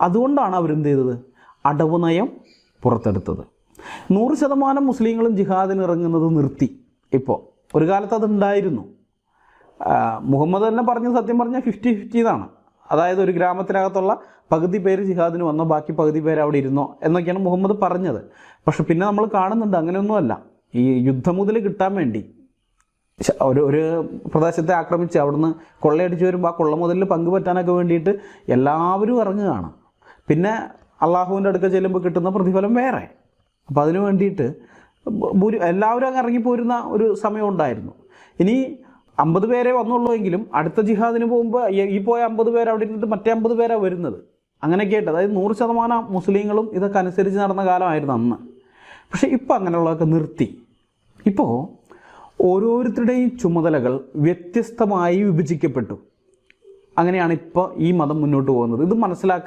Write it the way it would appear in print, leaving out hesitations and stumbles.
അതുകൊണ്ടാണ് അവരെന്ത് ചെയ്തത്? അടവ് നയം പുറത്തെടുത്തത്. 100% മുസ്ലിങ്ങളും ജിഹാദിന് ഇറങ്ങുന്നത് നിർത്തി. ഇപ്പോൾ ഒരു കാലത്ത് അതുണ്ടായിരുന്നു. മുഹമ്മദ് തന്നെ പറഞ്ഞ് സത്യം പറഞ്ഞാൽ 50-50 എന്നാണ്. അതായത് ഒരു ഗ്രാമത്തിനകത്തുള്ള പകുതി പേര് ജിഹാദിന് വന്നോ, ബാക്കി പകുതി പേര് അവിടെ ഇരുന്നോ എന്നൊക്കെയാണ് മുഹമ്മദ് പറഞ്ഞത്. പക്ഷെ പിന്നെ നമ്മൾ കാണുന്നുണ്ട് അങ്ങനെയൊന്നുമല്ല. ഈ യുദ്ധം മുതൽ കിട്ടാൻ വേണ്ടി ഒരു പ്രദേശത്തെ ആക്രമിച്ച് അവിടുന്ന് കൊള്ളയടിച്ച് വരുമ്പോൾ ആ കൊള്ള മുതലിൽ പങ്കുപറ്റാനൊക്കെ വേണ്ടിയിട്ട് എല്ലാവരും ഇറങ്ങുകയാണ്. പിന്നെ അള്ളാഹുവിൻ്റെ അടുക്ക ചെല്ലുമ്പോൾ കിട്ടുന്ന പ്രതിഫലം വേറെ. അപ്പോൾ അതിനു വേണ്ടിയിട്ട് എല്ലാവരും അങ്ങ് ഇറങ്ങിപ്പോരുന്ന ഒരു സമയം ഉണ്ടായിരുന്നു. ഇനി 50 പേരെ വന്നുള്ളൂ എങ്കിലും അടുത്ത ജിഹാദിന് പോകുമ്പോൾ ഈ പോയ 50 പേര് അവിടെ ഇരുന്നിട്ട് മറ്റേ 50 പേരാണ് വരുന്നത്. അങ്ങനെയൊക്കെ ആയിട്ട്, അതായത് 100% മുസ്ലിങ്ങളും ഇതൊക്കെ അനുസരിച്ച് നടന്ന കാലമായിരുന്നു അന്ന്. പക്ഷേ ഇപ്പോൾ അങ്ങനെയുള്ളതൊക്കെ നിർത്തി. ഇപ്പോൾ ഓരോരുത്തരുടെയും ചുമതലകൾ വ്യത്യസ്തമായി വിഭജിക്കപ്പെട്ടു. അങ്ങനെയാണ് ഇപ്പോൾ ഈ മതം മുന്നോട്ട് പോകുന്നത്. ഇത് മനസ്സിലാക്കാൻ